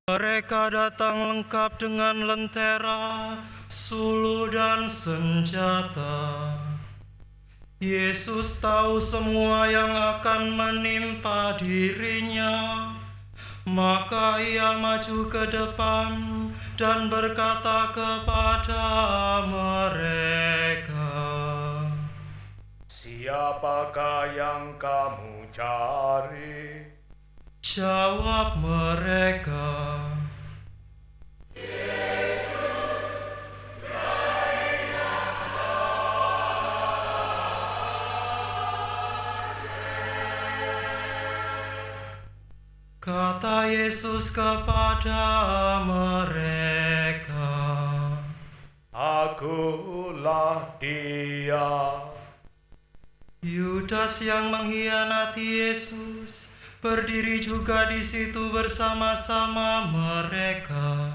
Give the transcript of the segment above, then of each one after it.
Mereka datang lengkap dengan lentera, suluh dan senjata. Yesus tahu semua yang akan menimpa dirinya, maka ia maju ke depan dan berkata kepada mereka, "Siapakah yang kamu cari?" Jawab mereka, kata Yesus kepada mereka, "Akulah Dia." Yudas yang mengkhianati Yesus berdiri juga di situ bersama-sama mereka.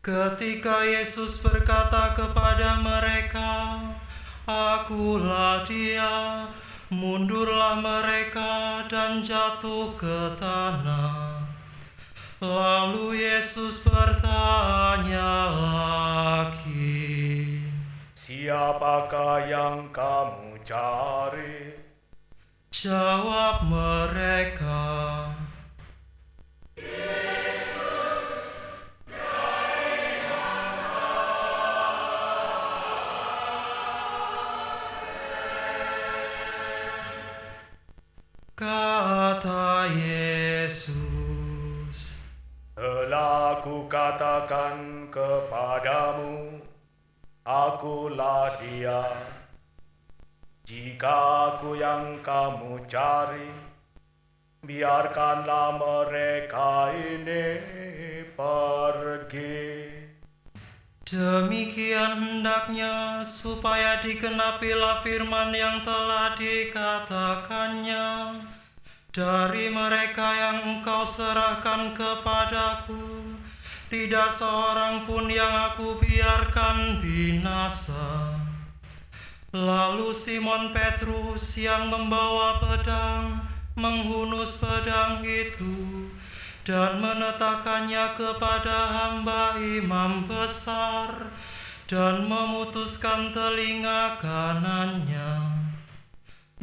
Ketika Yesus berkata kepada mereka, "Akulah Dia," mundurlah mereka dan jatuh ke tanah. Lalu Yesus bertanya lagi, "Siapakah yang kamu cari?" Jawab mereka, kata Yesus, "Telah kukatakan kepadamu, Akulah Dia. Jika Aku yang kamu cari, biarkanlah mereka ini pergi." Demikian hendaknya supaya dikenapilah firman yang telah dikatakannya, "Dari mereka yang Engkau serahkan kepadaku, tidak seorang pun yang Aku biarkan binasa." Lalu Simon Petrus yang membawa pedang menghunus pedang itu dan menetakannya kepada hamba imam besar dan memutuskan telinga kanannya.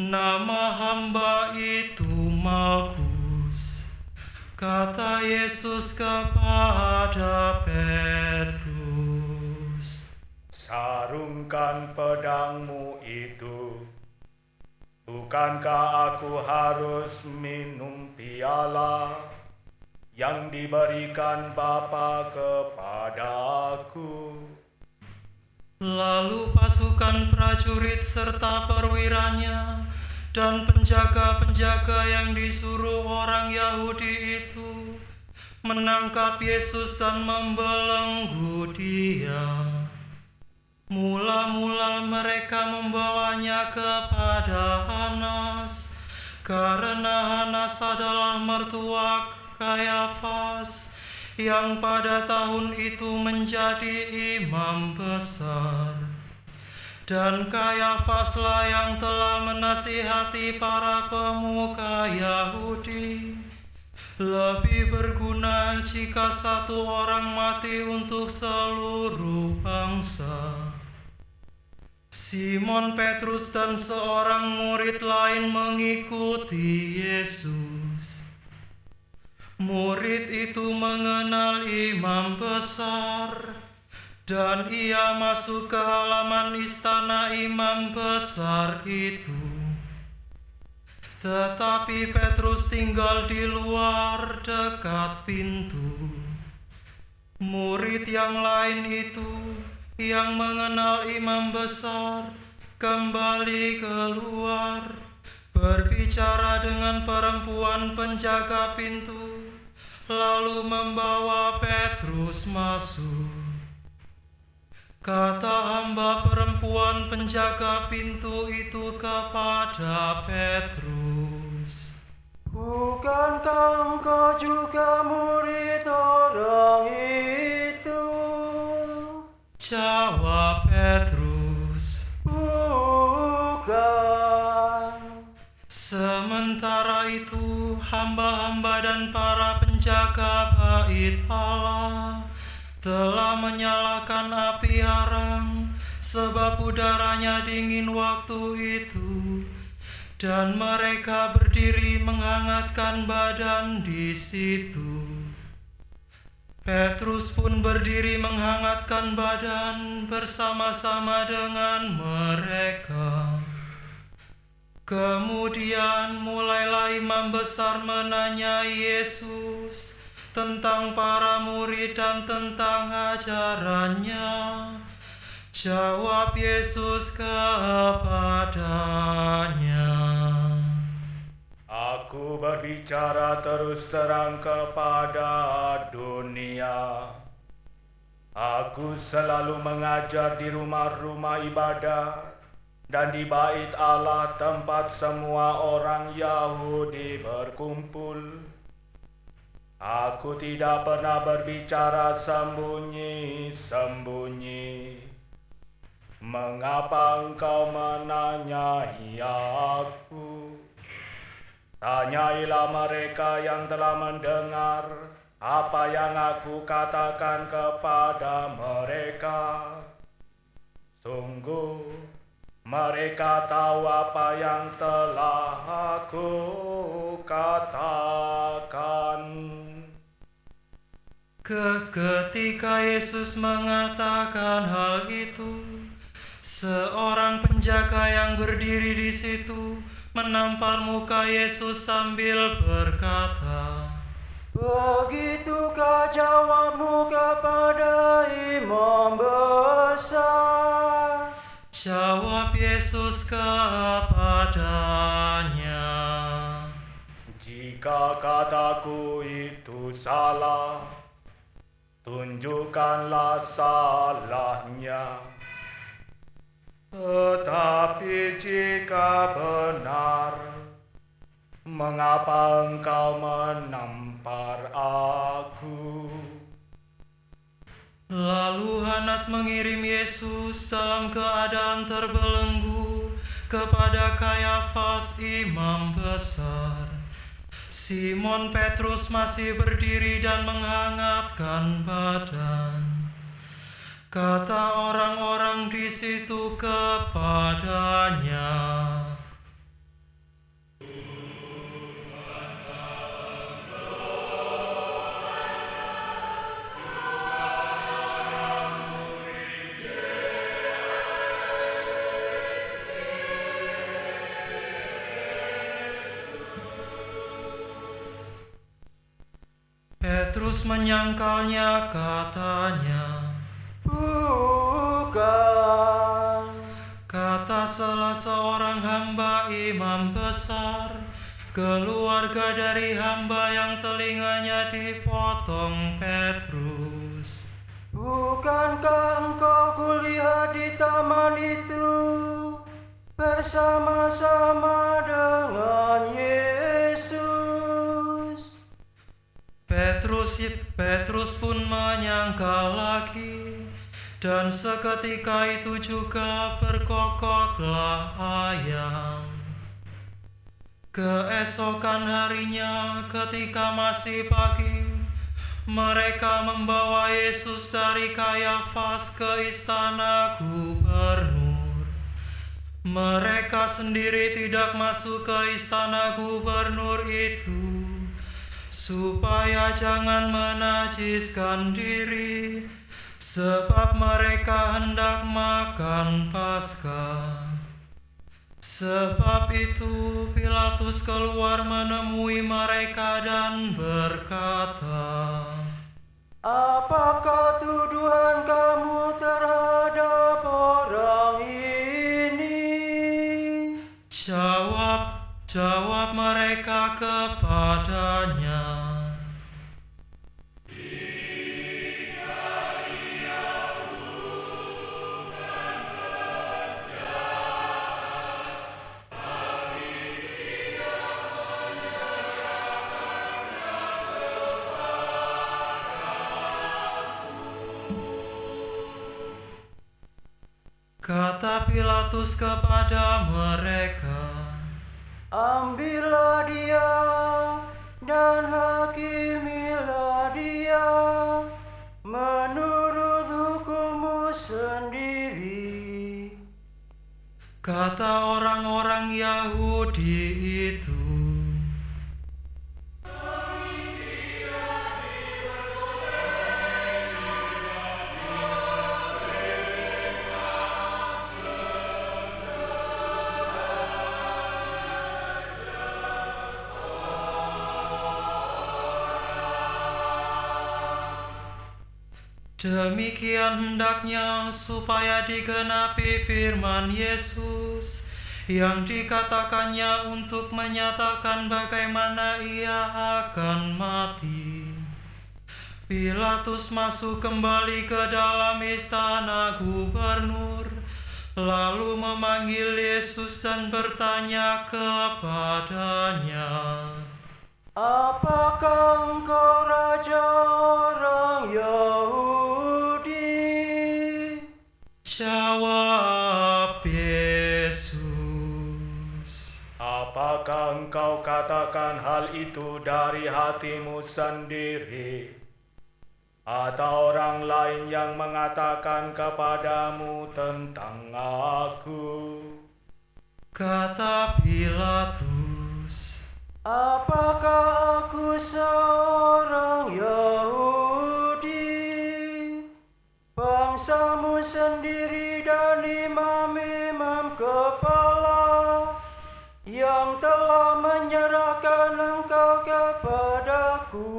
Nama hamba itu Malkus. Kata Yesus kepada Petrus, "Sarungkan pedangmu itu. Bukankah Aku harus minum piala yang diberikan Bapa kepada Aku?" Lalu pasukan prajurit serta perwiranya dan penjaga-penjaga yang disuruh orang Yahudi itu menangkap Yesus dan membelenggu Dia. Mula-mula mereka membawanya kepada Hanas, karena Hanas adalah mertua Kayafas yang pada tahun itu menjadi imam besar. Dan Kayafaslah yang telah menasihati para pemuka Yahudi, lebih berguna jika satu orang mati untuk seluruh bangsa. Simon Petrus dan seorang murid lain mengikuti Yesus. Murid itu mengenal imam besar, dan ia masuk ke halaman istana imam besar itu. Tetapi Petrus tinggal di luar dekat pintu. Murid yang lain itu yang mengenal imam besar kembali keluar, berbicara dengan perempuan penjaga pintu, lalu membawa Petrus masuk. Kata hamba perempuan penjaga pintu itu kepada Petrus, "Bukankah engkau juga murid orang itu?" Jawab Petrus, "Bukan." Sementara itu hamba-hamba dan para penjaga penjaga bait Allah telah menyalakan api arang, sebab udaranya dingin waktu itu, dan mereka berdiri menghangatkan badan di situ. Petrus pun berdiri menghangatkan badan bersama-sama dengan mereka. Kemudian mulailah imam besar menanyai Yesus tentang para murid dan tentang ajarannya. Jawab Yesus kepadanya, Aku berbicara terus terang kepada dunia. Aku selalu mengajar di rumah-rumah ibadat dan di bait Allah, tempat semua orang Yahudi berkumpul. Aku tidak pernah berbicara sembunyi-sembunyi. Mengapa engkau menanyai aku? Tanyailah mereka yang telah mendengar apa yang aku katakan kepada mereka. Sungguh, mereka tahu apa yang telah aku katakan. Ketika Yesus mengatakan hal itu, seorang penjaga yang berdiri di situ menampar muka Yesus sambil berkata, Begitukah jawabmu kepada imam besar? Jawab Yesus kepadanya, Jika kataku itu salah, tunjukkanlah salahnya. Tetapi jika benar, mengapa engkau menampar aku? Lalu Hanas mengirim Yesus dalam keadaan terbelenggu kepada Kayafas imam besar. Simon Petrus masih berdiri dan menghangatkan badan. Kata orang-orang di situ kepadanya, Petrus menyangkalnya, katanya, Bukan. kata salah seorang hamba imam besar, keluarga dari hamba yang telinganya dipotong Petrus. Bukankah engkau kulihat di taman itu bersama-sama dengan Yesus? Petrus pun menyangkal lagi, dan seketika itu juga berkokoklah ayam. Keesokan harinya, ketika masih pagi, mereka membawa Yesus dari Kayafas ke istana gubernur. Mereka sendiri tidak masuk ke istana gubernur itu, supaya jangan menajiskan diri, sebab mereka hendak makan Paskah. Sebab itu Pilatus keluar menemui mereka dan berkata, Apakah tuduhan kamu terhadap orang ini? Jawab mereka kepadanya, kata Pilatus kepada mereka, Ambillah dia dan hakimilah Kata orang-orang Yahudi itu, demikian hendaknya supaya digenapi firman Yesus yang dikatakannya untuk menyatakan bagaimana ia akan mati. Pilatus masuk kembali ke dalam istana gubernur, lalu memanggil Yesus dan bertanya kepadanya, Apakah engkau raja orang Yahudi? Jawab Yesus, Apakah engkau katakan hal itu dari hatimu sendiri? Atau orang lain yang mengatakan kepadamu tentang aku? kata Pilatus. Apakah aku seorang Yahudi? Bangsamu sendiri dan imam-imam kepala yang telah menyerahkan engkau kepadaku.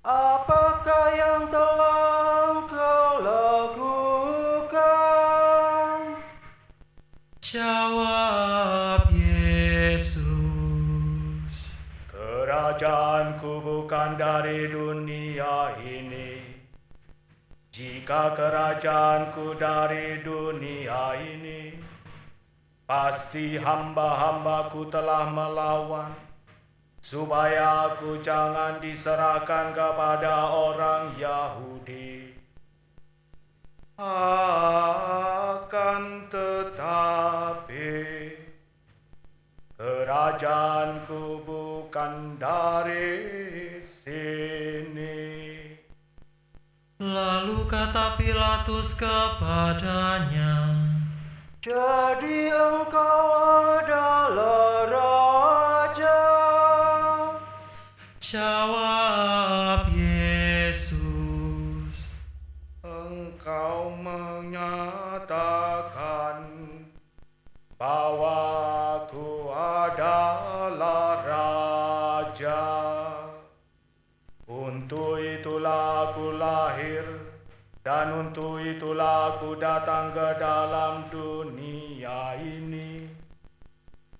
Apakah yang telah engkau lakukan? Jawab Yesus, Kerajaanku bukan dari dunia ini. Jika kerajaanku dari dunia ini, pasti hamba-hambaku telah melawan, supaya aku jangan diserahkan kepada orang Yahudi. Akan tetapi, kerajaanku bukan dari sini. lalu kata Pilatus kepadanya, Jadi engkau adalah raja? jawab Yesus, Engkau menyatakan bahwa aku adalah raja. Untuk itulah aku lahir, dan untuk itulah aku datang ke dalam dunia ini,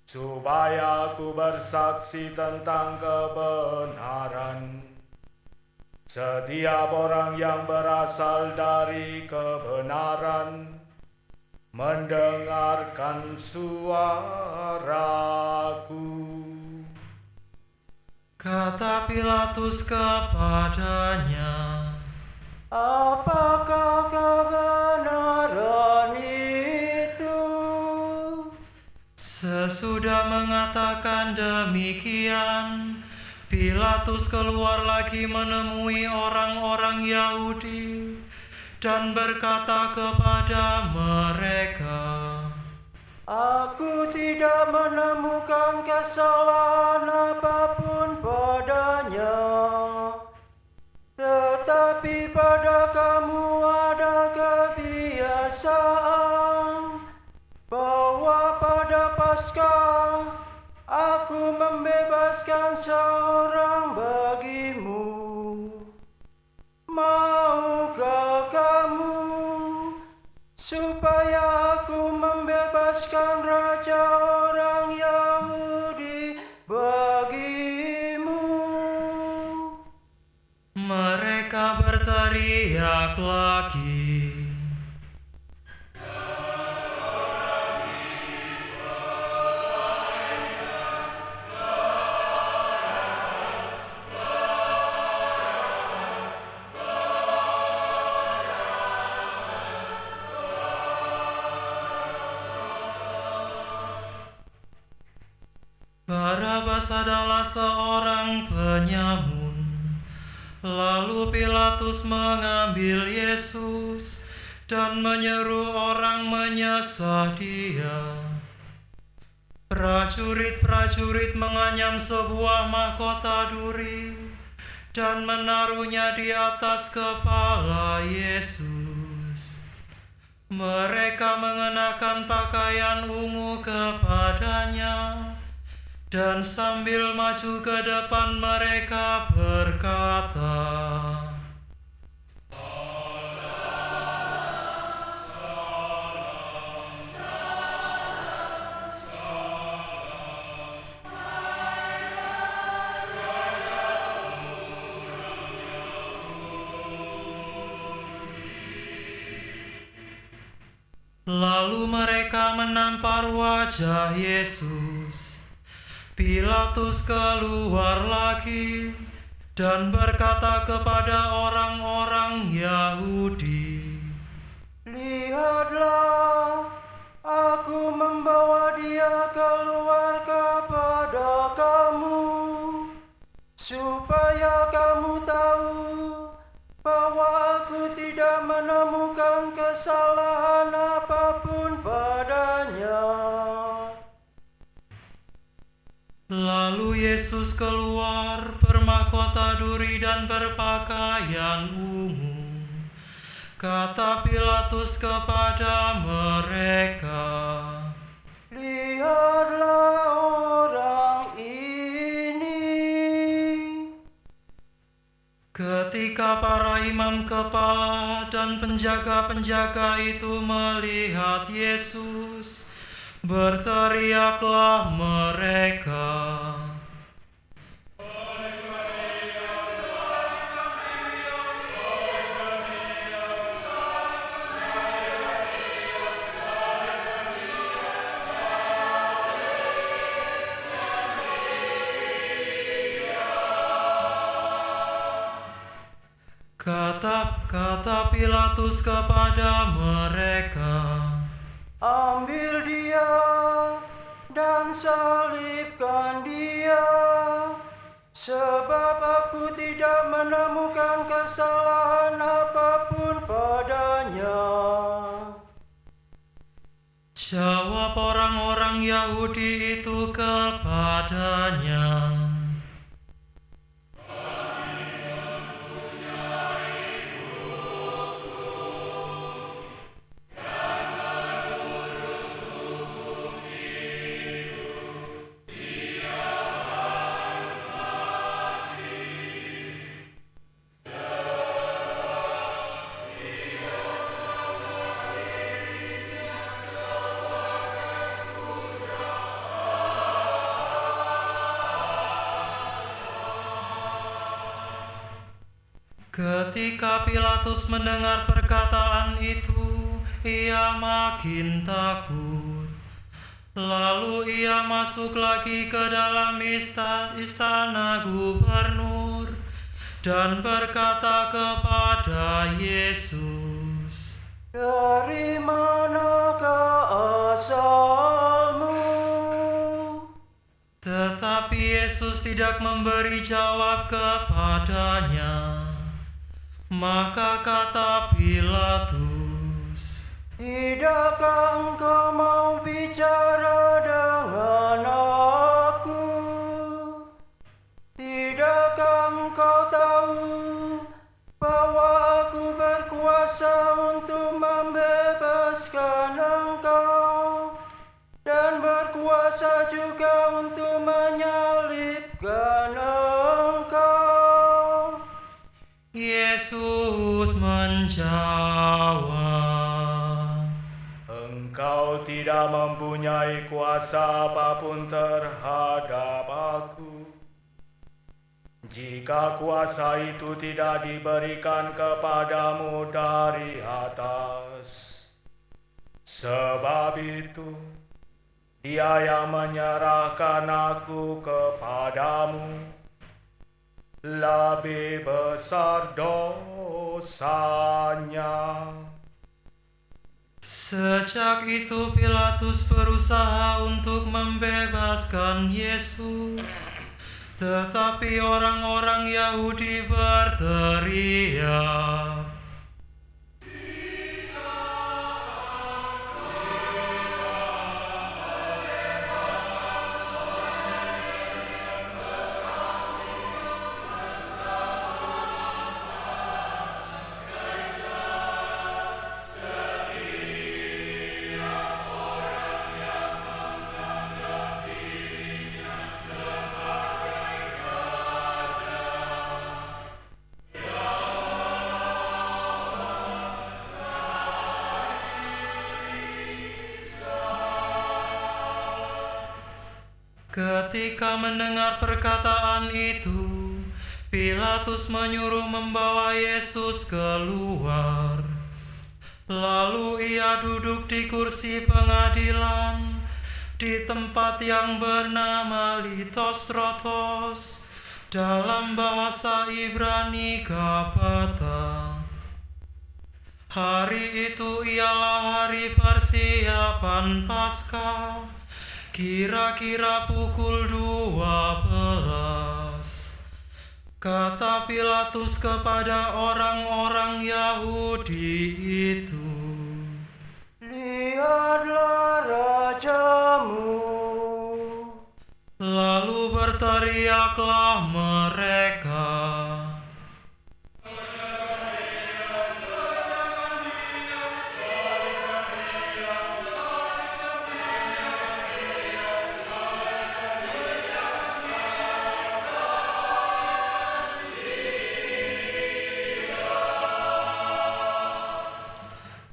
supaya aku bersaksi tentang kebenaran. Setiap orang yang berasal dari kebenaran mendengarkan suaraku. kata Pilatus kepadanya, Apakah kebenaran itu? sesudah mengatakan demikian, Pilatus keluar lagi menemui orang-orang Yahudi dan berkata kepada mereka, Aku tidak menemukan kesalahan apapun padanya. Tetapi pada kamu ada kebiasaan bahwa pada Paskah aku membebaskan seorang bagimu. Maukah kamu supaya aku membebaskan raja orang Yahudi bagimu? mereka berteriak lagi, Barabas adalah seorang penyamun. Lalu Pilatus mengambil Yesus dan menyeru orang menyesah Dia. Prajurit-prajurit menganyam sebuah mahkota duri dan menaruhnya di atas kepala Yesus. Mereka mengenakan pakaian ungu kepadanya, dan sambil maju ke depan mereka berkata, lalu mereka menampar wajah Yesus. Pilatus keluar lagi dan berkata kepada orang-orang Yahudi, Lihatlah, aku membawa dia keluar kepada kamu, supaya kamu tahu bahwa aku tidak menemukan kesalahan apapun padanya. Lalu Yesus keluar bermahkota duri dan berpakaian ungu. Kata Pilatus kepada mereka, Lihatlah orang ini. ketika para imam kepala dan penjaga-penjaga itu melihat Yesus, berteriaklah mereka, Kata Pilatus kepada mereka, Ambil dia dan salibkan dia, sebab aku tidak menemukan kesalahan apapun padanya. Jawab orang-orang Yahudi itu kepadanya, Ketika Pilatus mendengar perkataan itu, ia makin takut. Lalu ia masuk lagi ke dalam istana gubernur dan berkata kepada Yesus, Dari manakah asalmu? Tetapi Yesus tidak memberi jawab kepadanya. Maka kata Pilatus, Tidakkah engkau mau bicara dengan aku? Tidakkah engkau tahu bahwa aku berkuasa untuk membebaskan engkau dan berkuasa juga untuk menyalibkan engkau? Yesus menjawab, Engkau tidak mempunyai kuasa apapun terhadap aku, jika kuasa itu tidak diberikan kepadamu dari atas. Sebab itu, Dia yang menyerahkan aku kepadamu lebih besar dosanya. Sejak itu Pilatus berusaha untuk membebaskan Yesus, tetapi orang-orang Yahudi berteriak, Ketika mendengar perkataan itu, Pilatus menyuruh membawa Yesus keluar. Lalu ia duduk di kursi pengadilan di tempat yang bernama Litostrotos, dalam bahasa Ibrani Gabata. Hari itu ialah hari persiapan Paskah, kira-kira pukul 12. Kata Pilatus kepada orang-orang Yahudi itu, "Lihatlah rajamu." Lalu berteriaklah mereka,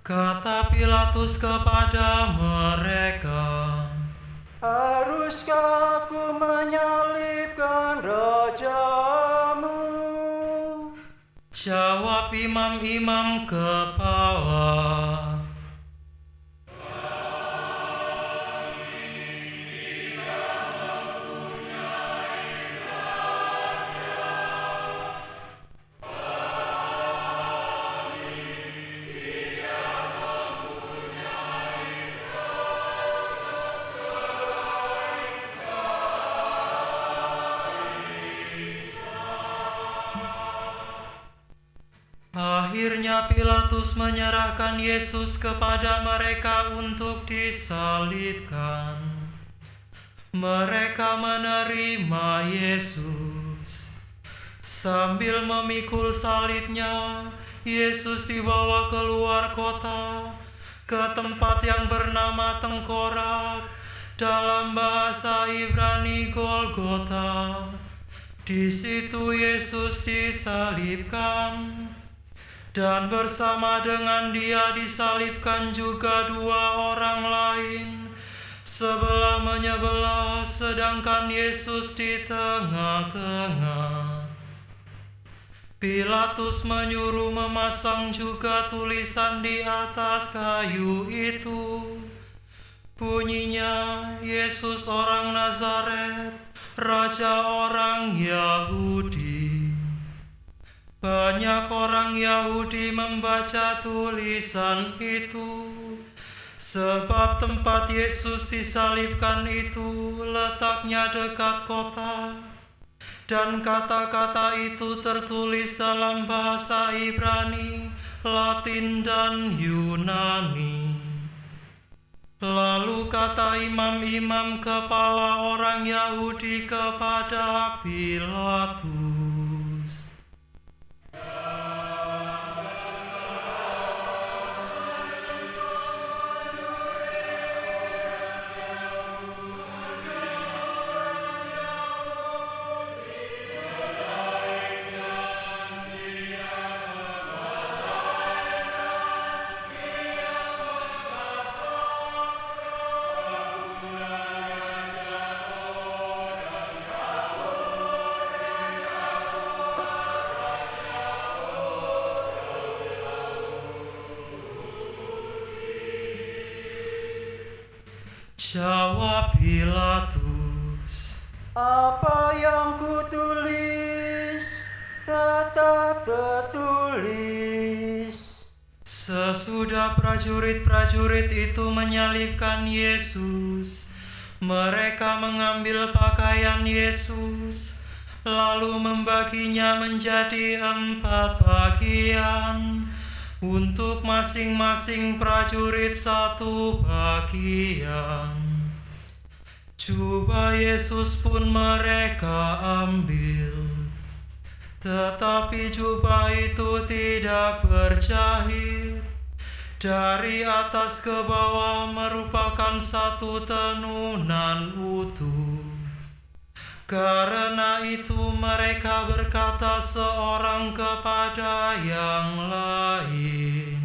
kata Pilatus kepada mereka, "Haruskah aku menyalibkan rajamu?" Jawab imam-imam kepala, Akhirnya Pilatus menyerahkan Yesus kepada mereka untuk disalibkan. Mereka menerima Yesus. Sambil memikul salibnya, Yesus dibawa keluar kota ke tempat yang bernama Tengkorak, dalam bahasa Ibrani Golgota. Di situ Yesus disalibkan, dan bersama dengan Dia disalibkan juga dua orang lain, sebelah menyebelah, sedangkan Yesus di tengah-tengah. Pilatus menyuruh memasang juga tulisan di atas kayu itu. Bunyinya, Yesus orang Nazaret, Raja orang Yahudi. Banyak orang Yahudi membaca tulisan itu, sebab tempat Yesus disalibkan itu letaknya dekat kota, dan kata-kata itu tertulis dalam bahasa Ibrani, Latin, dan Yunani. Lalu kata imam-imam kepala orang Yahudi kepada Pilatus, Jawab Pilatus, "Apa yang kutulis tetap tertulis." Sesudah prajurit-prajurit itu menyalibkan Yesus, mereka mengambil pakaian Yesus, lalu membaginya menjadi 4 bagian, untuk masing-masing prajurit 1 bagian. Jubah Yesus pun mereka ambil, tetapi jubah itu tidak berjahit. Dari atas ke bawah merupakan satu tenunan utuh. Karena itu mereka berkata seorang kepada yang lain,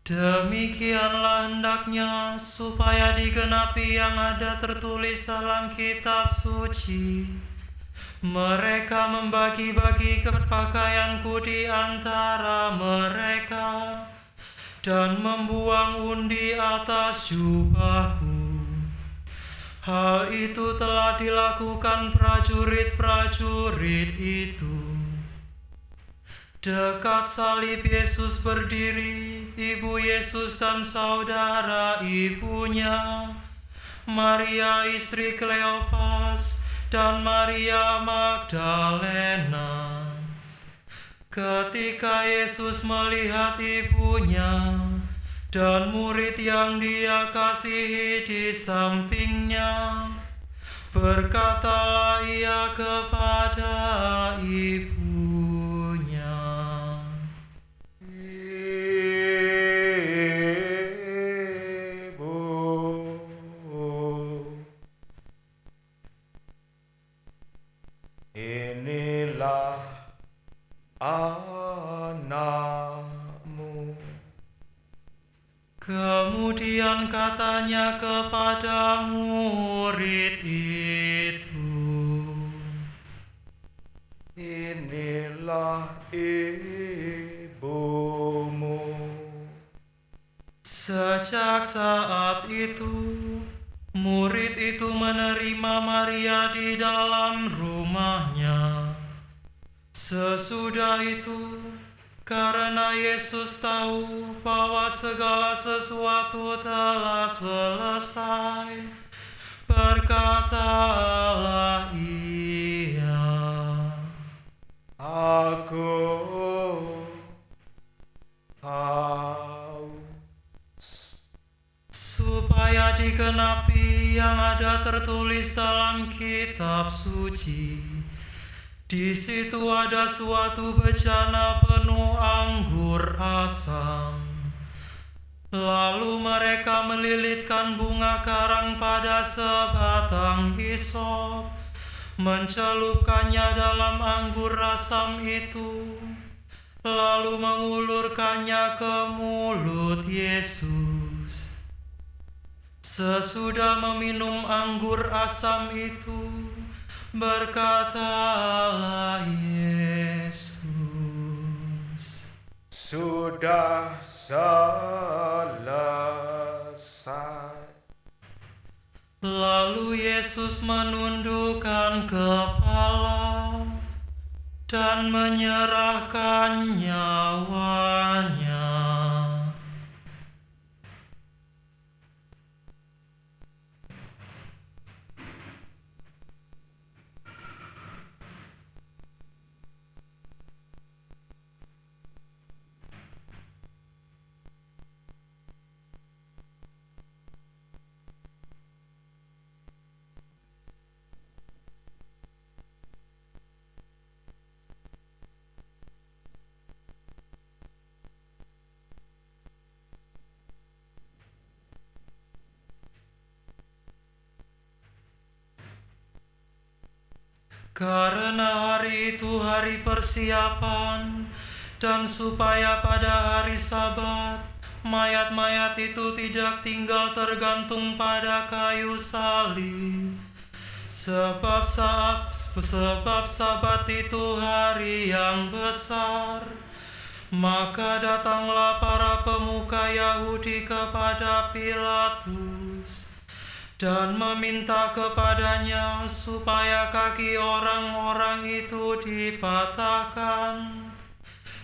Demikianlah hendaknya supaya digenapi yang ada tertulis dalam kitab suci. Mereka membagi-bagi pakaianku di antara mereka dan membuang undi atas jubahku. Hal itu telah dilakukan prajurit-prajurit itu. Dekat salib Yesus berdiri ibu Yesus dan saudara ibunya, Maria istri Kleopas dan Maria Magdalena. Ketika Yesus melihat ibunya dan murid yang Dia kasihi di sampingnya, berkatalah Ia kepada ibunya, inilah anakmu. Kemudian katanya kepada murid itu, inilah ibumu. Sejak saat itu, murid itu menerima Maria di dalam rumahnya. Sesudah itu, karena Yesus tahu bahwa segala sesuatu telah selesai, berkatalah Ia, Aku haus. supaya digenapi yang ada tertulis dalam kitab suci. Di situ ada suatu bejana penuh anggur asam. Lalu mereka melilitkan bunga karang pada sebatang hisop, mencelupkannya dalam anggur asam itu, lalu mengulurkannya ke mulut Yesus. Sesudah meminum anggur asam itu, berkatalah Yesus, Sudah selesai. Lalu Yesus menundukkan kepala dan menyerahkan nyawanya. Karena hari itu hari persiapan, dan supaya pada hari Sabat, mayat-mayat itu tidak tinggal tergantung pada kayu salib. Sebab Sabat itu hari yang besar. Maka datanglah para pemuka Yahudi kepada Pilatus dan meminta kepadanya supaya kaki orang-orang itu dipatahkan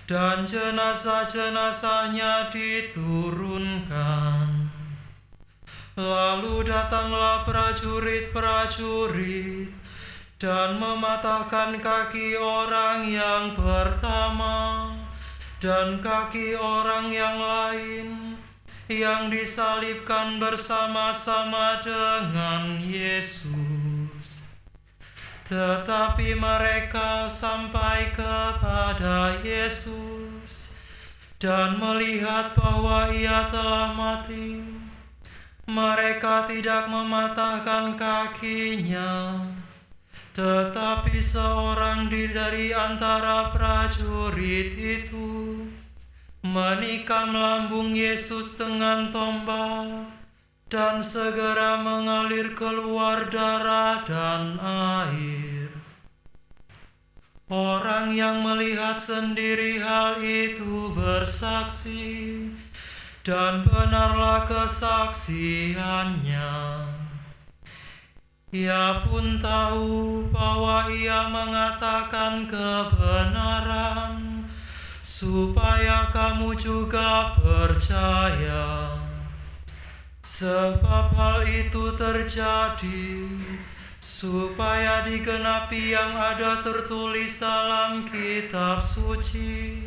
dan jenazah-jenazahnya diturunkan. Lalu datanglah prajurit-prajurit dan mematahkan kaki orang yang pertama dan kaki orang yang lain yang disalibkan bersama-sama dengan Yesus. Tetapi mereka sampai kepada Yesus dan melihat bahwa Ia telah mati. Mereka tidak mematahkan kakinya, tetapi seorang dari antara prajurit itu menikam lambung Yesus dengan tombak, dan segera mengalir keluar darah dan air. Orang yang melihat sendiri hal itu bersaksi, dan benarlah kesaksiannya. Ia pun tahu bahwa ia mengatakan kebenaran, supaya kamu juga percaya. Sebab hal itu terjadi supaya digenapi yang ada tertulis dalam kitab suci,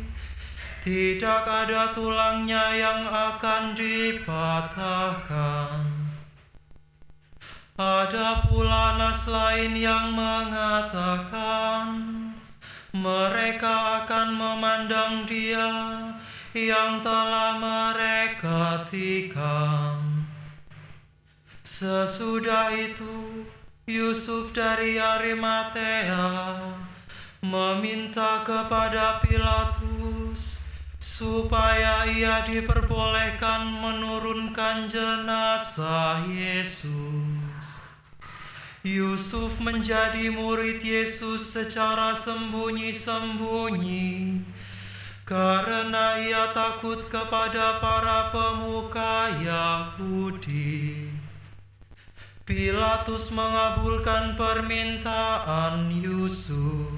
tidak ada tulangnya yang akan dipatahkan. Ada pula nas lain yang mengatakan, mereka akan memandang Dia yang telah mereka tikam. Sesudah itu, Yusuf dari Arimatea meminta kepada Pilatus supaya ia diperbolehkan menurunkan jenazah Yesus. Yusuf menjadi murid Yesus secara sembunyi-sembunyi karena ia takut kepada para pemuka Yahudi. Pilatus mengabulkan permintaan Yusuf.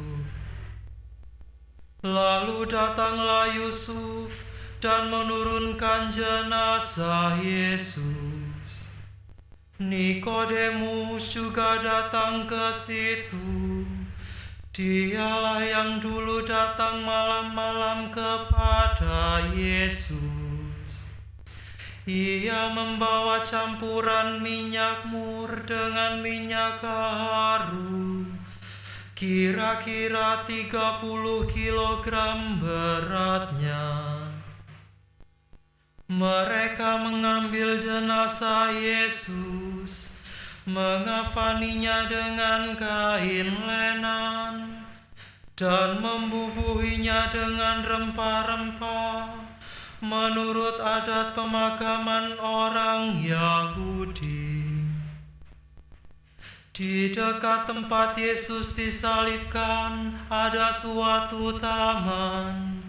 Lalu datanglah Yusuf dan menurunkan jenazah Yesus. Nikodemus juga datang ke situ. Dialah yang dulu datang malam-malam kepada Yesus. Ia membawa campuran minyak mur dengan minyak harum, kira-kira 30 kilogram beratnya. Mereka mengambil jenazah Yesus, mengafaninya dengan kain lenan, dan membubuhinya dengan rempah-rempah menurut adat pemakaman orang Yahudi. Di dekat tempat Yesus disalibkan ada suatu taman,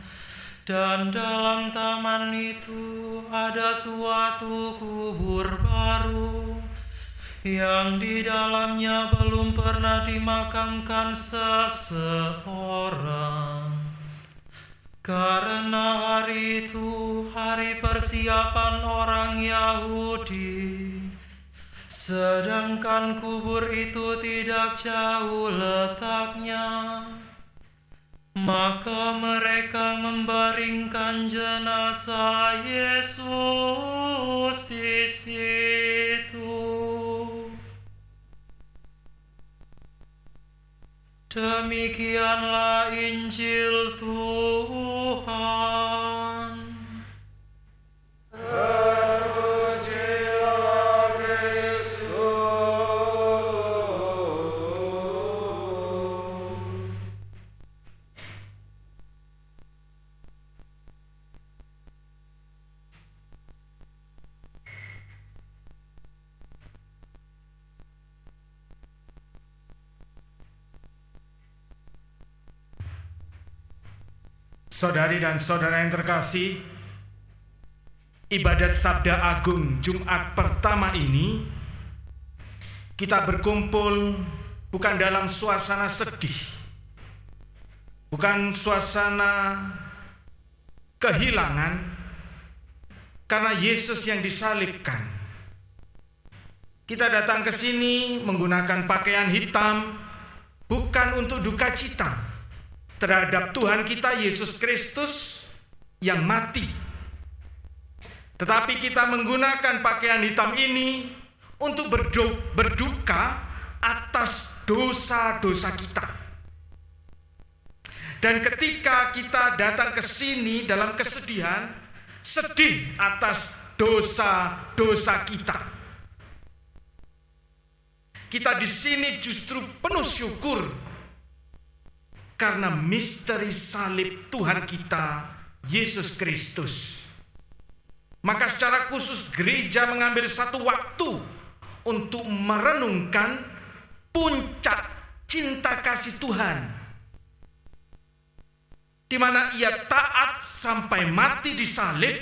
dan dalam taman itu ada suatu kubur baru yang di dalamnya belum pernah dimakamkan seseorang. Karena hari itu hari persiapan orang Yahudi, sedangkan kubur itu tidak jauh letaknya, maka mereka membaringkan jenazah Yesus di situ. Demikianlah Injil Tuhan. Terpujilah Kristus. Saudari dan saudara yang terkasih, ibadat Sabda Agung Jumat pertama ini kita berkumpul bukan dalam suasana sedih, bukan suasana kehilangan karena Yesus yang disalibkan. Kita datang ke sini menggunakan pakaian hitam bukan untuk duka cita terhadap Tuhan kita Yesus Kristus yang mati, tetapi kita menggunakan pakaian hitam ini untuk berduka atas dosa-dosa kita. Dan ketika kita datang ke sini dalam kesedihan, sedih atas dosa-dosa kita, kita di sini justru penuh syukur karena misteri salib Tuhan kita Yesus Kristus. Maka secara khusus gereja mengambil satu waktu untuk merenungkan puncak cinta kasih Tuhan, di mana ia taat sampai mati di salib,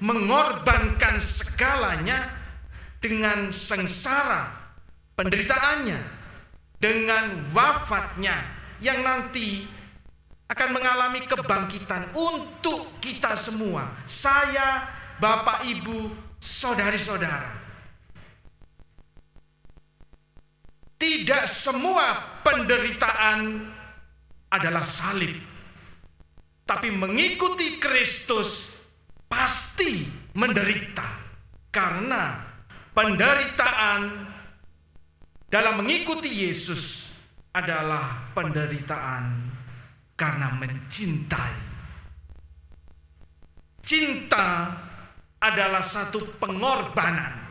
mengorbankan segalanya dengan sengsara penderitaannya, dengan wafatnya yang nanti akan mengalami kebangkitan untuk kita semua, saya, Bapak, Ibu, saudari-saudara. Tidak semua penderitaan adalah salib, tapi mengikuti Kristus pasti menderita, karena penderitaan dalam mengikuti Yesus adalah penderitaan karena mencintai. Cinta adalah satu pengorbanan,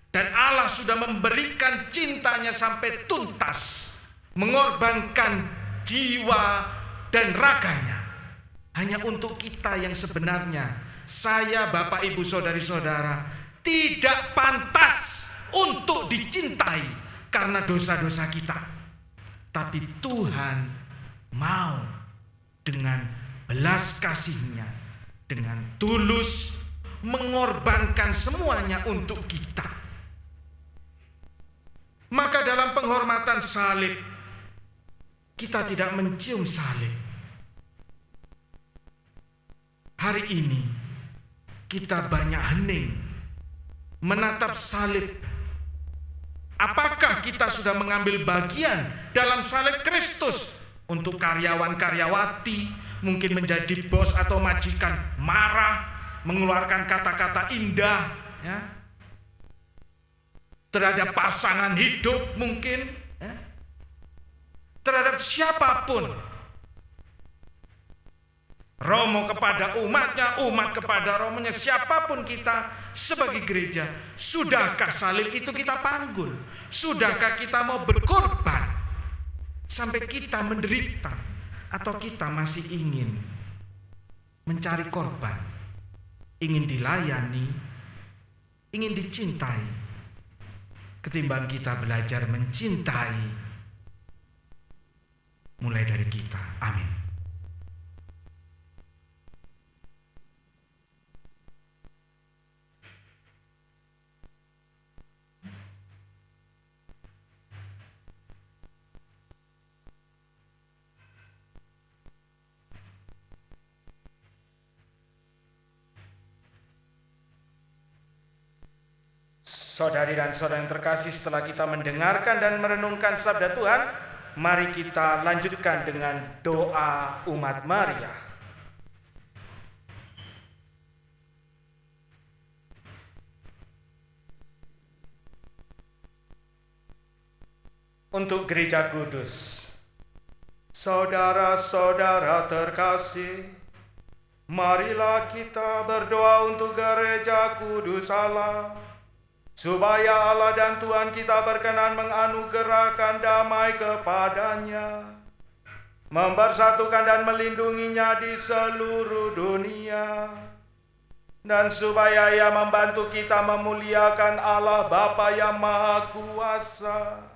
dan Allah sudah memberikan cintanya sampai tuntas, mengorbankan jiwa dan raganya hanya untuk kita yang sebenarnya, saya, Bapak, Ibu, saudari-saudara, tidak pantas untuk dicintai karena dosa-dosa kita. Tapi Tuhan mau dengan belas kasih-Nya, dengan tulus mengorbankan semuanya untuk kita. Maka dalam penghormatan salib, kita tidak mencium salib. Hari ini kita banyak hening menatap salib. Apakah kita sudah mengambil bagian dalam salib Kristus? Untuk karyawan-karyawati, mungkin menjadi bos atau majikan marah, mengeluarkan kata-kata indah, ya, terhadap pasangan hidup mungkin, ya, terhadap siapapun. Romo kepada umatnya, umat kepada romonya, siapapun kita sebagai gereja. Sudahkah salib itu kita panggul? Sudahkah kita mau berkorban sampai kita menderita? Atau kita masih ingin mencari korban, ingin dilayani, ingin dicintai, ketimbang kita belajar mencintai mulai dari kita. Amin. Saudari dan saudara yang terkasih, setelah kita mendengarkan dan merenungkan sabda Tuhan, mari kita lanjutkan dengan doa umat Maria. Untuk Gereja Kudus. Saudara-saudara terkasih, marilah kita berdoa untuk Gereja Kudus Allah, supaya Allah dan Tuhan kita berkenan menganugerahkan damai kepadanya, mempersatukan dan melindunginya di seluruh dunia, dan supaya Ia membantu kita memuliakan Allah Bapa yang Maha Kuasa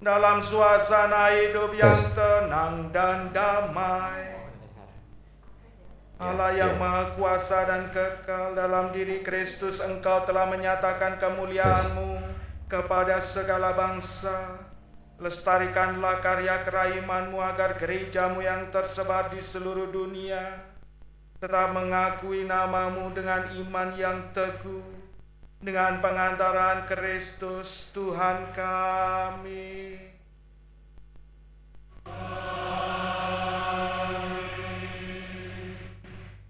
dalam suasana hidup yang tenang dan damai. Allah yang Maha Kuasa dan kekal, dalam diri Kristus Engkau telah menyatakan kemuliaan-Mu kepada segala bangsa. Lestarikanlah karya keraiman-Mu agar gereja-Mu yang tersebar di seluruh dunia tetap mengakui nama-Mu dengan iman yang teguh, dengan pengantaran Kristus Tuhan kami.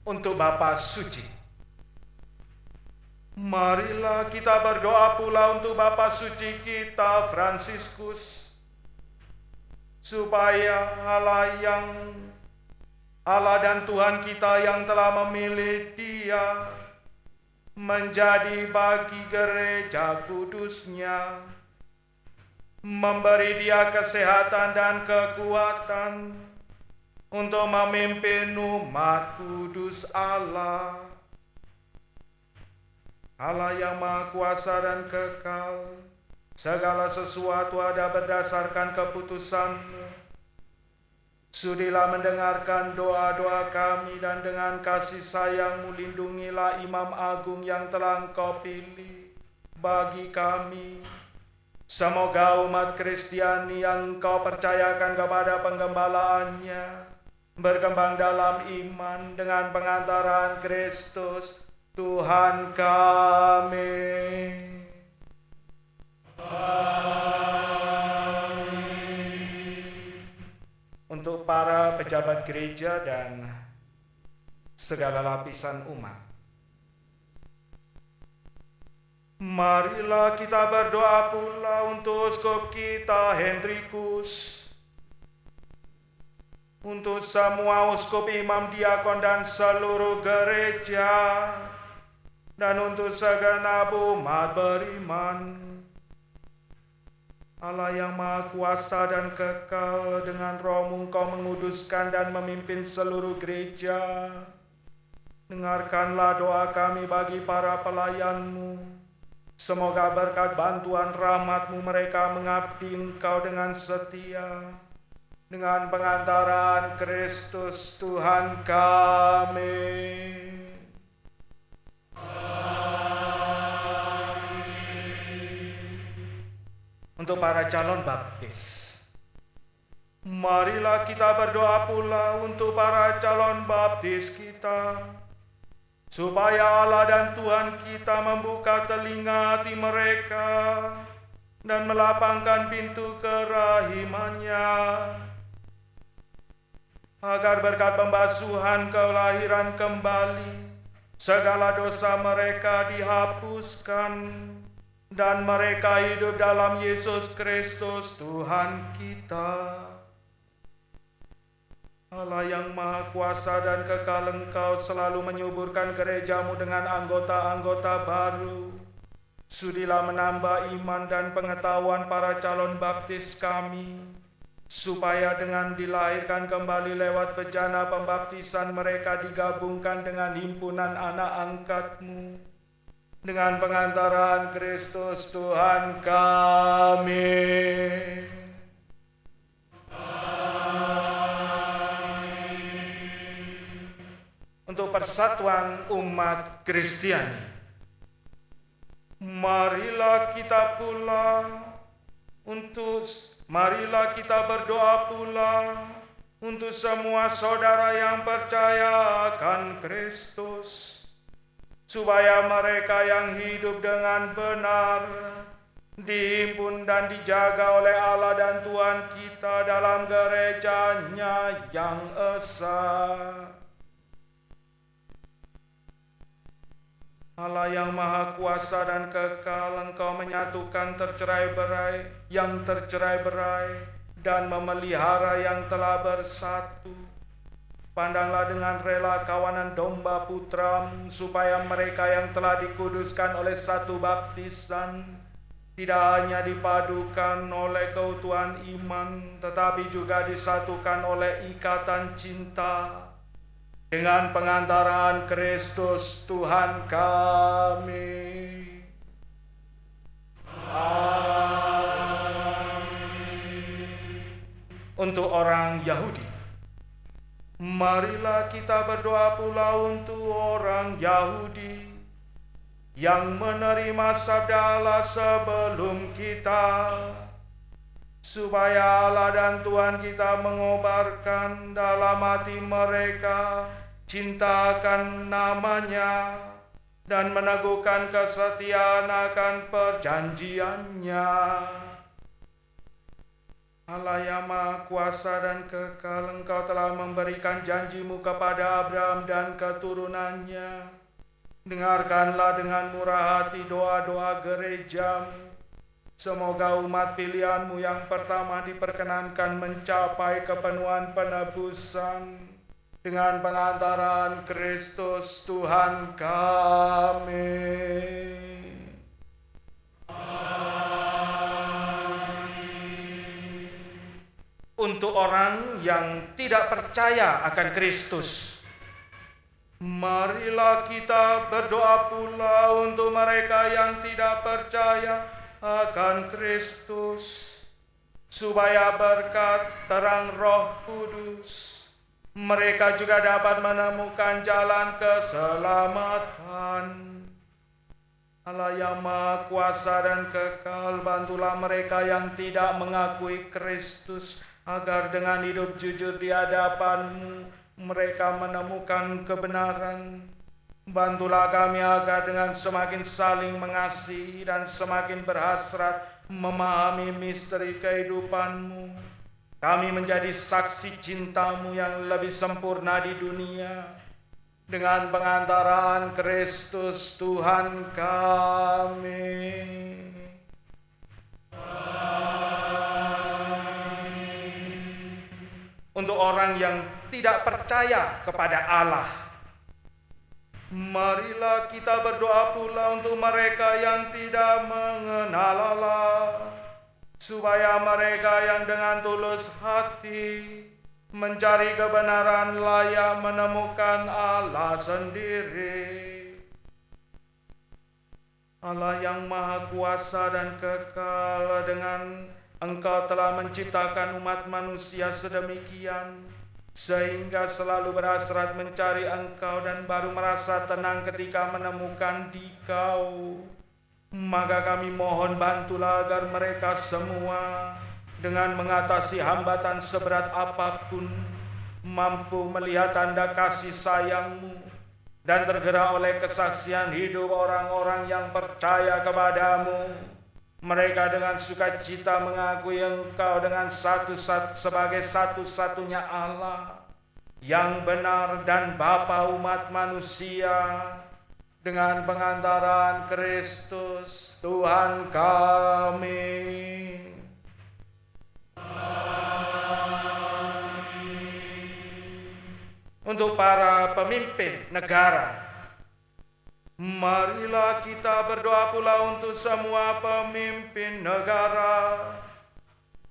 Untuk Bapa Suci, marilah kita berdoa pula untuk Bapa Suci kita Fransiskus, supaya Allah dan Tuhan kita yang telah memilih Dia menjadi bagi gereja kudusnya, memberi Dia kesehatan dan kekuatan, untuk memimpin umat kudus Allah. Allah yang Maha Kuasa dan kekal, segala sesuatu ada berdasarkan keputusan-Mu. Sudilah mendengarkan doa-doa kami dan dengan kasih sayang-Mu lindungilah Imam Agung yang telah Engkau pilih bagi kami. Semoga umat Kristiani yang Engkau percayakan kepada penggembalaannya berkembang dalam iman dengan pengantaran Kristus Tuhan kami. Untuk para pejabat gereja dan segala lapisan umat, marilah kita berdoa pula untuk uskup kita Hendrikus, untuk semua uskup, imam, diakon dan seluruh gereja, dan untuk segenap umat beriman. Allah yang Maha Kuasa dan kekal, dengan Roh-Mu Engkau menguduskan dan memimpin seluruh gereja. Dengarkanlah doa kami bagi para pelayan-Mu. Semoga berkat bantuan rahmat-Mu mereka mengabdi Engkau dengan setia. Dengan pengantaran Kristus Tuhan kami. Untuk para calon baptis, marilah kita berdoa pula untuk para calon baptis kita, supaya Allah dan Tuhan kita membuka telinga hati mereka dan melapangkan pintu kerahimannya, agar berkat pembasuhan kelahiran kembali segala dosa mereka dihapuskan dan mereka hidup dalam Yesus Kristus Tuhan kita. Allah yang Maha Kuasa dan kekal, Engkau selalu menyuburkan gereja-Mu dengan anggota-anggota baru. Sudilah menambah iman dan pengetahuan para calon baptis kami, supaya dengan dilahirkan kembali lewat bejana pembaptisan mereka digabungkan dengan himpunan anak angkat-Mu. Dengan pengantaran Kristus Tuhan kami. Untuk persatuan umat Kristiani, marilah kita berdoa pula untuk semua saudara yang percaya akan Kristus, supaya mereka yang hidup dengan benar dihimpun dan dijaga oleh Allah dan Tuhan kita dalam gereja-Nya yang esa. Allah yang Maha Kuasa dan kekal, Engkau menyatukan yang tercerai-berai dan memelihara yang telah bersatu. Pandanglah dengan rela kawanan domba Putra-Mu, supaya mereka yang telah dikuduskan oleh satu baptisan tidak hanya dipadukan oleh keutuhan iman, tetapi juga disatukan oleh ikatan cinta dengan pengantaran Kristus Tuhan kami. Amin. Untuk orang Yahudi, marilah kita berdoa pula untuk orang Yahudi yang menerima sabda Allah sebelum kita, supaya Allah dan Tuhan kita mengobarkan dalam hati mereka cinta akan nama-Nya dan meneguhkan kesetiaan akan perjanjian-Nya. Allah yang Maha Kuasa dan kekal, Engkau telah memberikan janji-Mu kepada Abraham dan keturunannya. Dengarkanlah dengan murah hati doa-doa gereja-Mu. Semoga umat pilihan-Mu yang pertama diperkenankan mencapai kepenuhan penebusan dengan pengantaran Kristus Tuhan kami. Untuk untuk orang yang tidak percaya akan Kristus. Marilah kita berdoa pula untuk mereka yang tidak percaya akan Kristus, supaya berkat terang Roh Kudus mereka juga dapat menemukan jalan keselamatan. Allah yang Maha Kuasa dan kekal, bantulah mereka yang tidak mengakui Kristus, agar dengan hidup jujur di hadapan-Mu mereka menemukan kebenaran. Bantulah kami agar dengan semakin saling mengasihi dan semakin berhasrat memahami misteri kehidupan-Mu, kami menjadi saksi cinta-Mu yang lebih sempurna di dunia. Dengan pengantaraan Kristus Tuhan kami. Untuk orang yang tidak percaya kepada Allah, marilah kita berdoa pula untuk mereka yang tidak mengenal Allah, supaya mereka yang dengan tulus hati mencari kebenaran layak menemukan Allah sendiri. Allah yang Maha Kuasa dan kekal, dengan Engkau telah menciptakan umat manusia sedemikian, sehingga selalu berhasrat mencari Engkau dan baru merasa tenang ketika menemukan Dikau. Maka kami mohon, bantulah agar mereka semua dengan mengatasi hambatan seberat apapun mampu melihat tanda kasih sayang-Mu dan tergerak oleh kesaksian hidup orang-orang yang percaya kepadamu. Mereka dengan sukacita mengakui Engkau dengan sebagai satu-satunya Allah yang benar dan Bapa umat manusia, dengan pengantaran Kristus Tuhan kami. Untuk para pemimpin negara, marilah kita berdoa pula untuk semua pemimpin negara,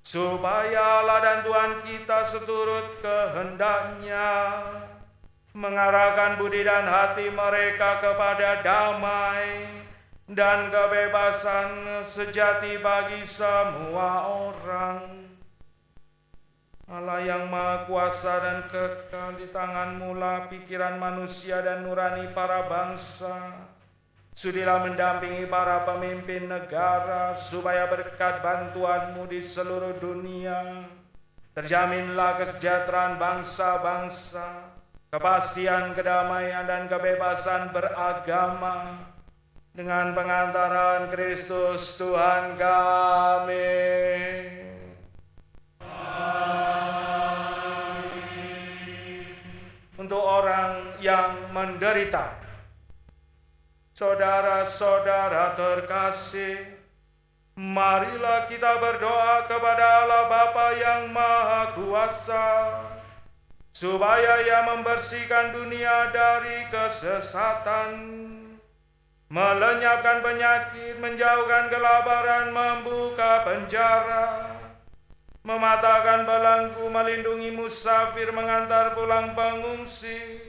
supaya Allah dan Tuhan kita seturut kehendak-Nya mengarahkan budi dan hati mereka kepada damai dan kebebasan sejati bagi semua orang. Allah yang Maha Kuasa dan kekal, di tangan-Mu lah pikiran manusia dan nurani para bangsa. Sudilah mendampingi para pemimpin negara, supaya berkat bantuan-Mu di seluruh dunia terjaminlah kesejahteraan bangsa-bangsa, kepastian, kedamaian, dan kebebasan beragama. Dengan pengantaran Kristus Tuhan kami. Untuk orang yang menderita, saudara-saudara terkasih, marilah kita berdoa kepada Allah Bapa yang Maha Kuasa, supaya Ia membersihkan dunia dari kesesatan, melenyapkan penyakit, menjauhkan kelaparan, membuka penjara, mematahkan belenggu, melindungi musafir, mengantar pulang pengungsi,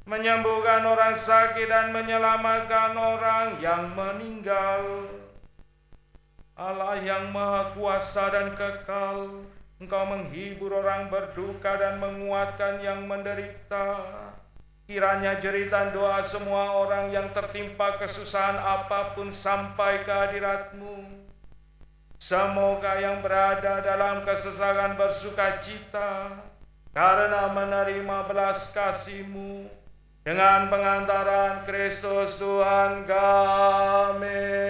menyembuhkan orang sakit, dan menyelamatkan orang yang meninggal. Allah yang Maha Kuasa dan kekal, Engkau menghibur orang berduka dan menguatkan yang menderita. Kiranya jeritan doa semua orang yang tertimpa kesusahan apapun sampai ke hadirat-Mu. Semoga yang berada dalam kesesakan bersukacita karena menerima belas kasih-Mu, dengan pengantaran Kristus Tuhan kami.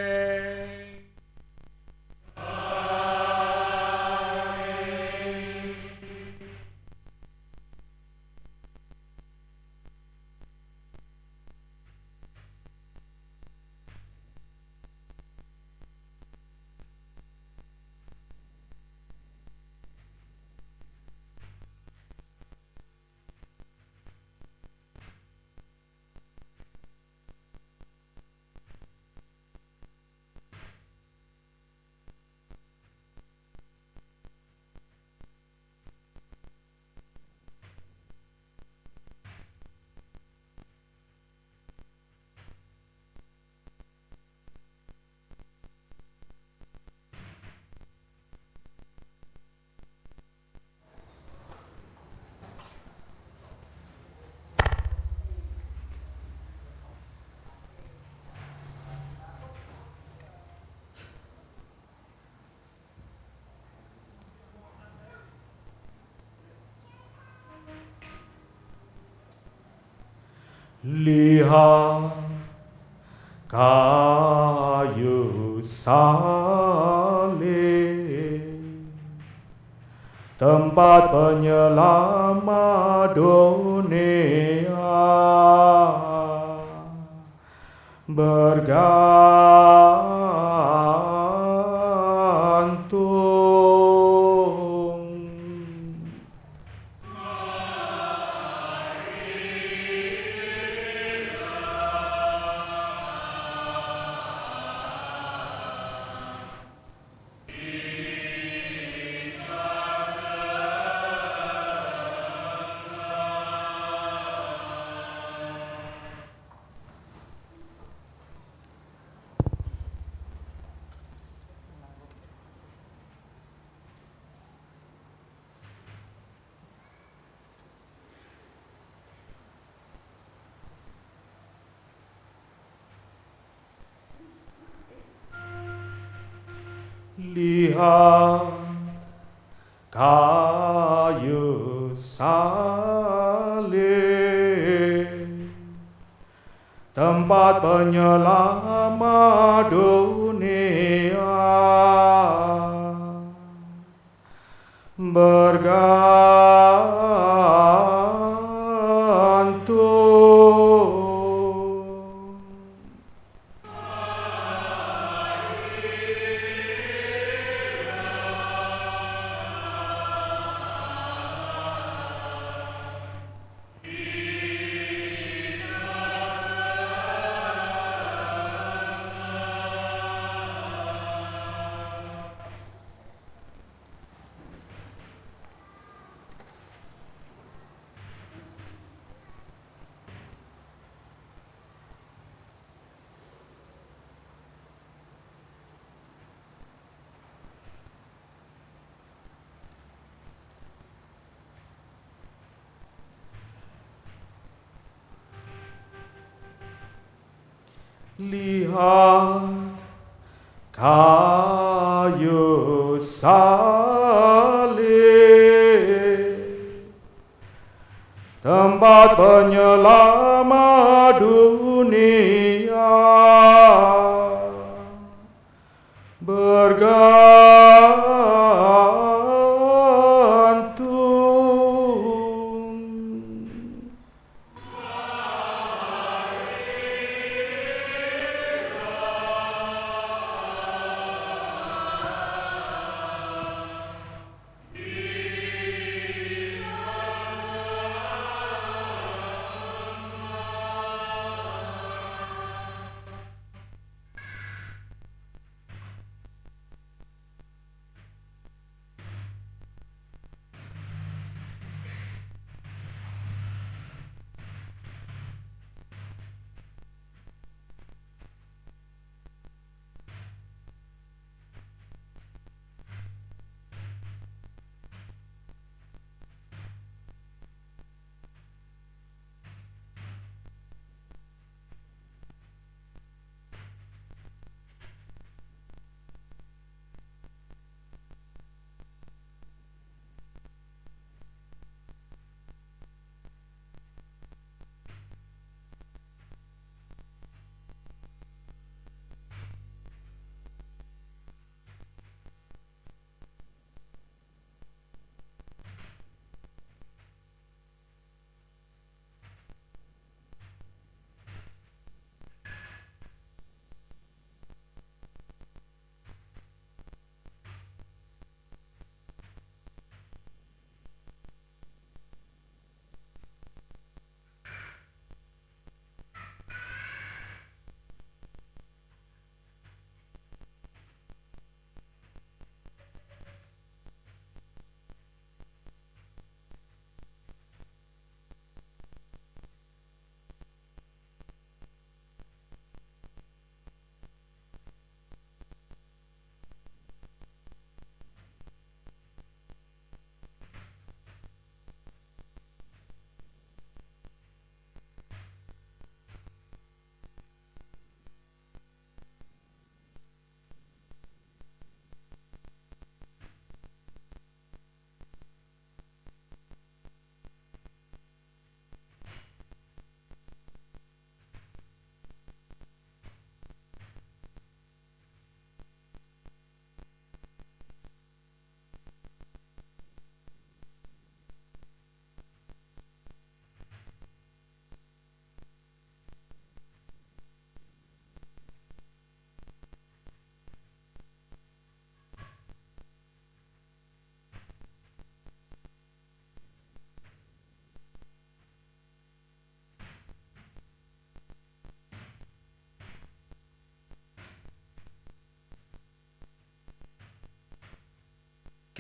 Lihat kayu salib, tempat penyelamat dunia, bergantung. Lihat kayu salib, tempat penyelamat dunia, bergantung. Lihat kayu salib, tempat penyelamat dunia, bergantung.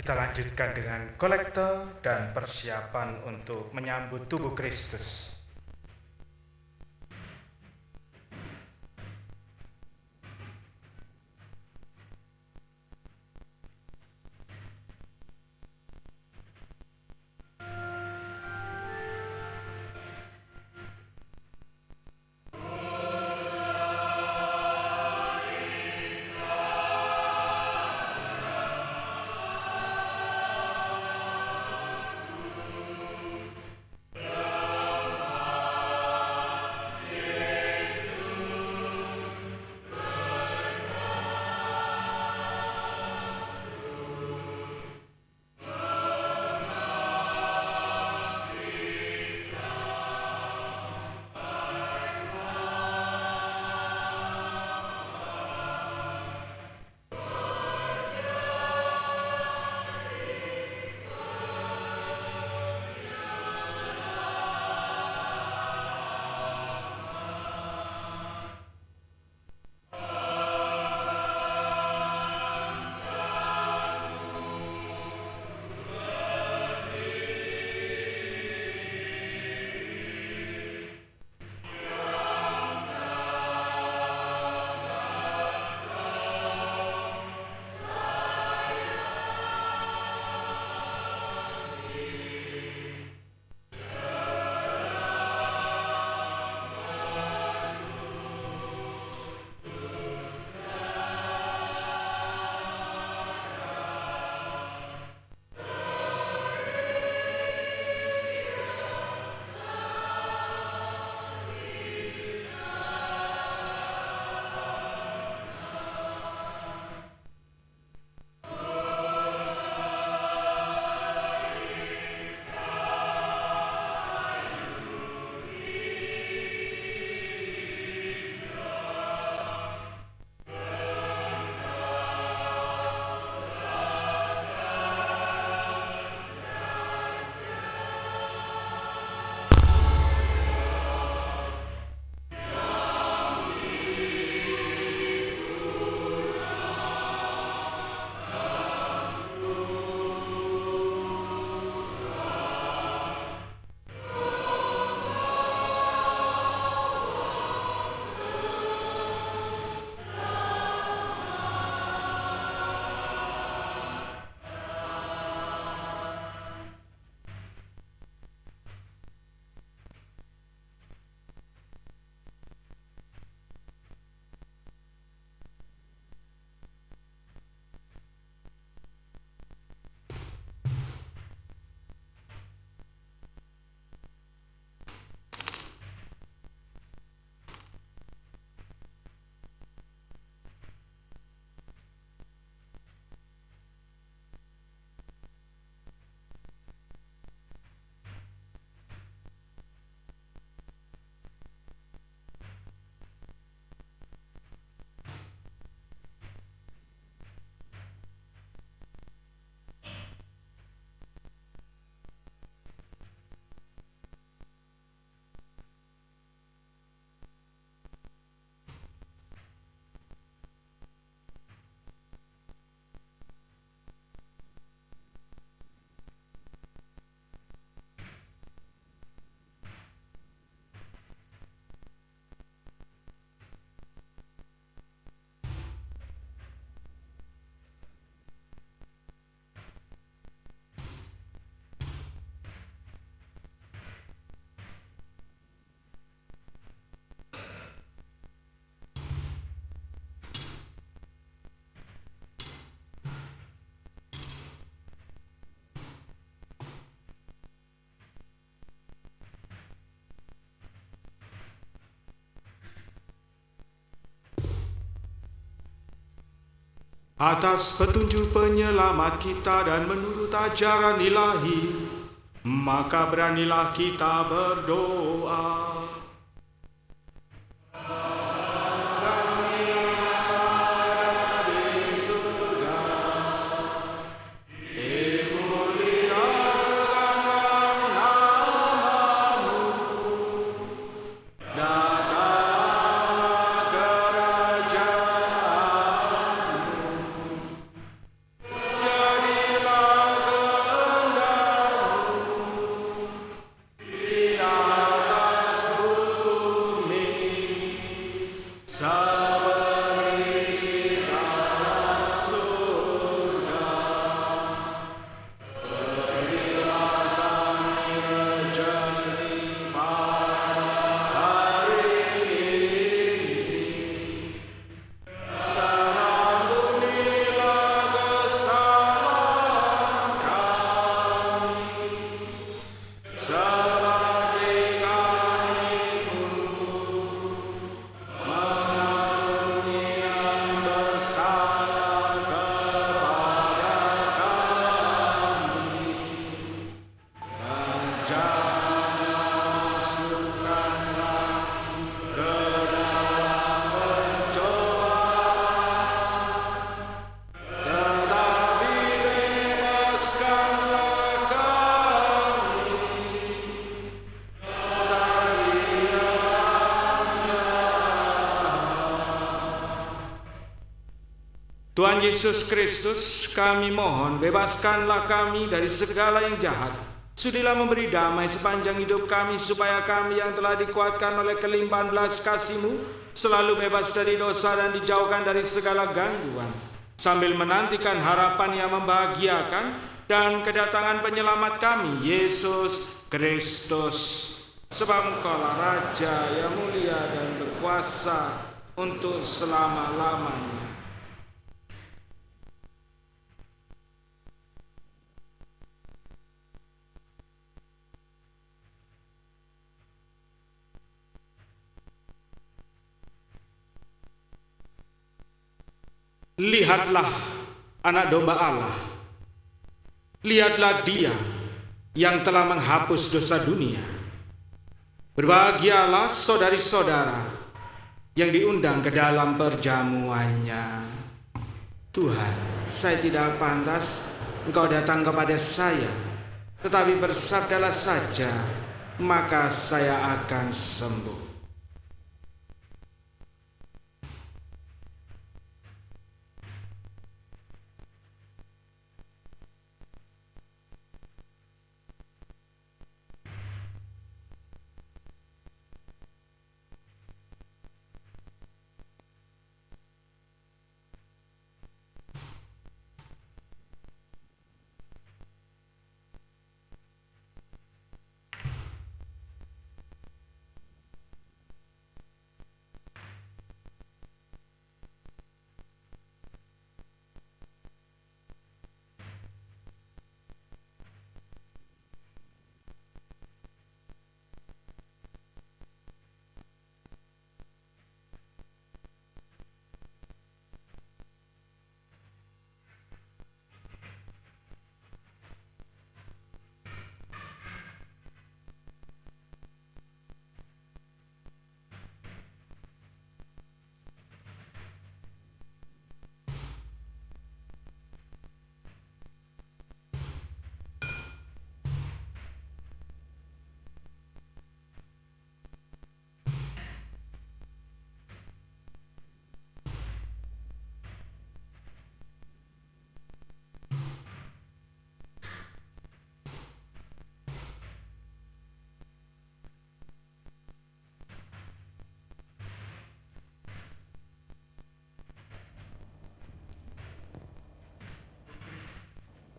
Kita lanjutkan dengan kolektor dan persiapan untuk menyambut tubuh Kristus. Atas petunjuk penyelamat kita dan menurut ajaran ilahi, maka beranilah kita berdoa. Jadilah Tuhan Yesus Kristus, kami mohon bebaskanlah kami dari segala yang jahat. Sudilah memberi damai sepanjang hidup kami, supaya kami yang telah dikuatkan oleh kelimpahan belas kasih-Mu selalu bebas dari dosa dan dijauhkan dari segala gangguan, sambil menantikan harapan yang membahagiakan dan kedatangan penyelamat kami, Yesus Kristus. Sebab Engkaulah Raja yang mulia dan berkuasa untuk selama-lamanya. Lihatlah anak domba Allah. Lihatlah Dia yang telah menghapus dosa dunia. Berbahagialah saudari-saudara yang diundang ke dalam perjamuannya. Tuhan, saya tidak pantas Engkau datang kepada saya, tetapi bersabdalah saja, maka saya akan sembuh.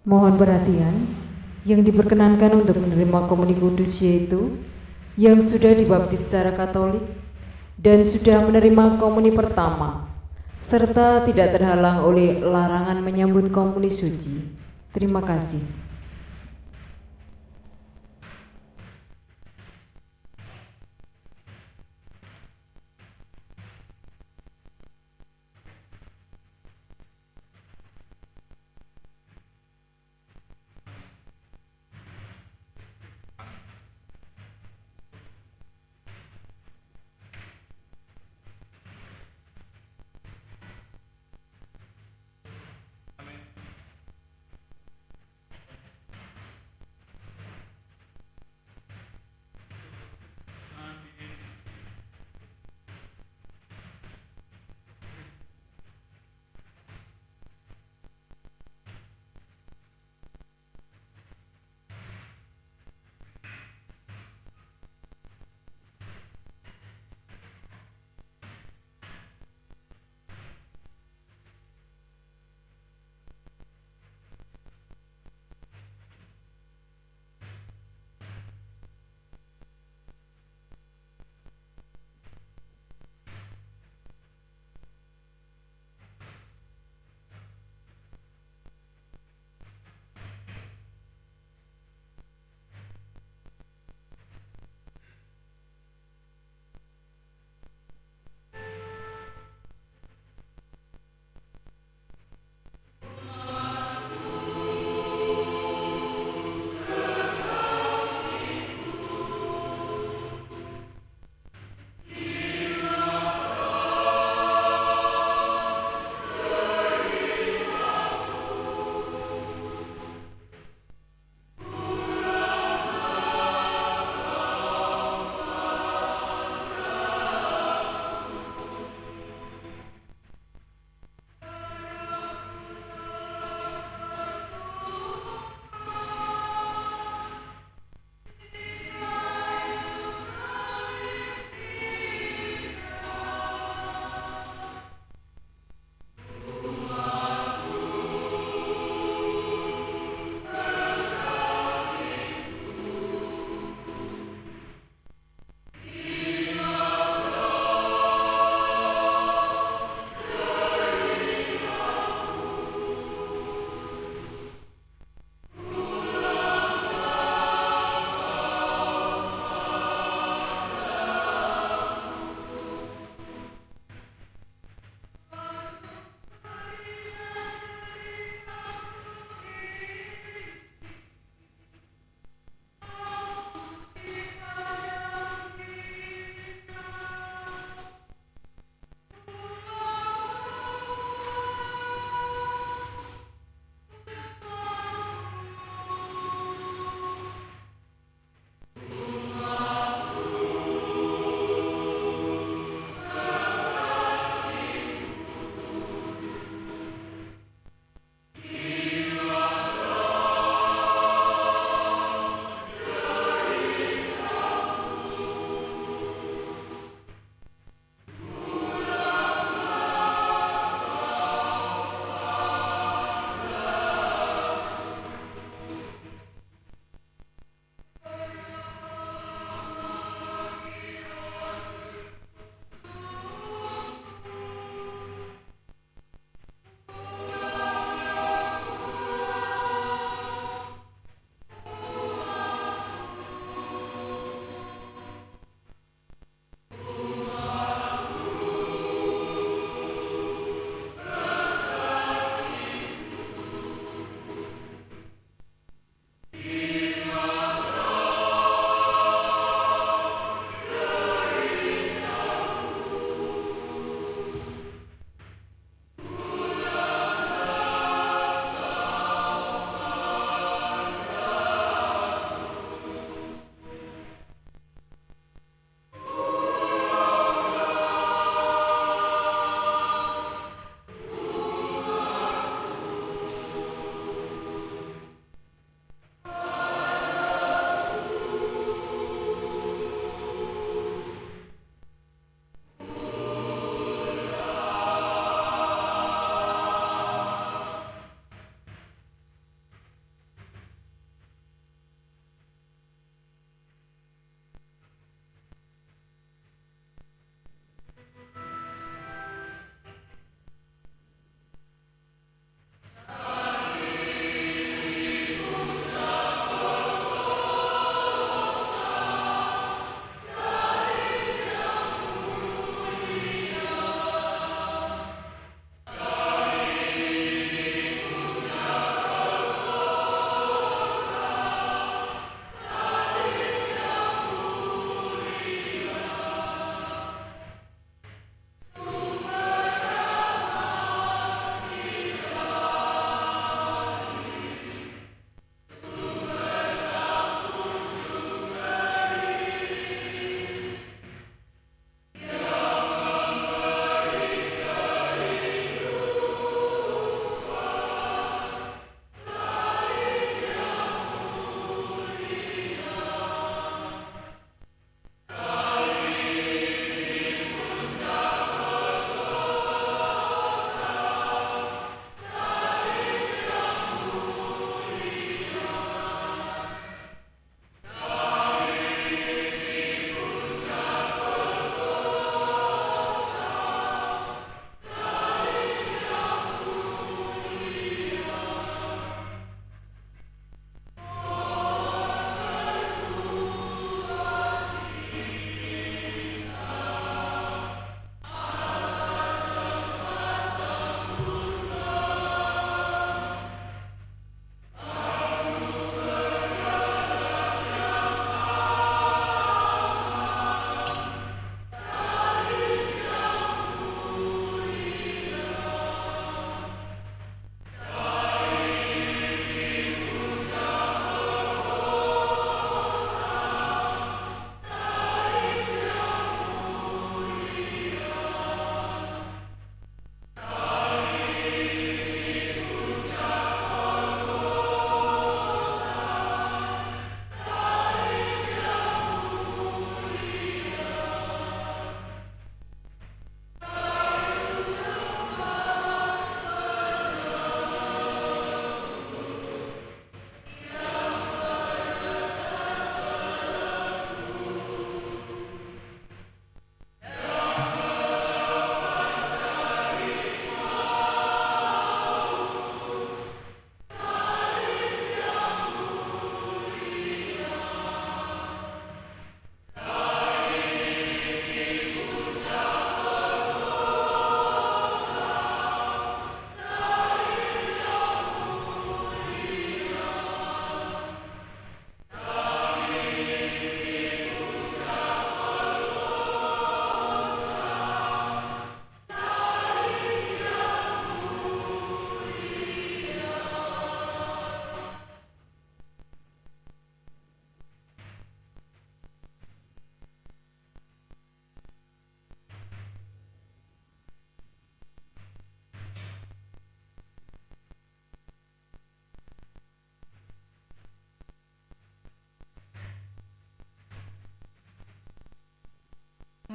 Mohon perhatian, yang diperkenankan untuk menerima komuni kudus yaitu yang sudah dibaptis secara Katolik dan sudah menerima komuni pertama, serta tidak terhalang oleh larangan menyambut komuni suci. Terima kasih.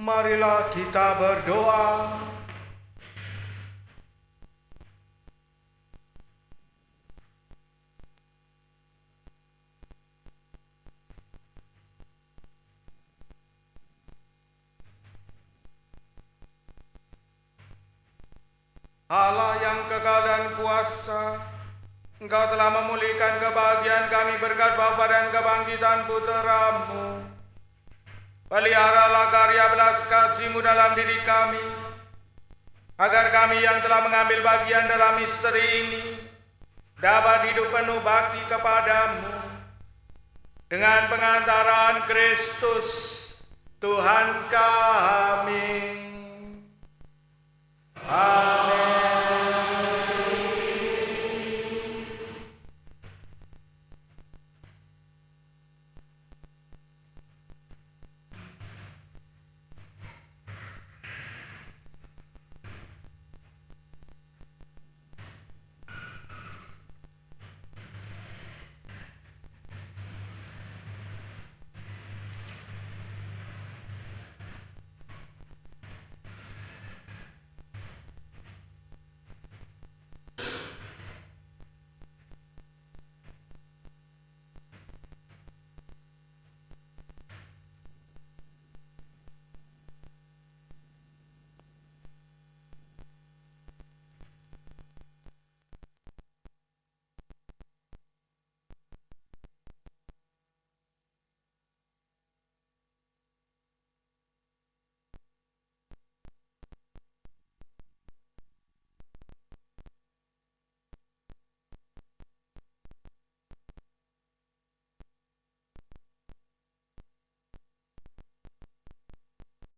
Marilah kita berdoa. Allah yang kekal dan kuasa, Engkau telah memulihkan kebahagiaan kami berkat Bapa dan kebangkitan Putra-Mu. Peliharalah karya belas kasih-Mu dalam diri kami, agar kami yang telah mengambil bagian dalam misteri ini dapat hidup penuh bakti kepadamu. Dengan pengantaran Kristus, Tuhan kami. Amin.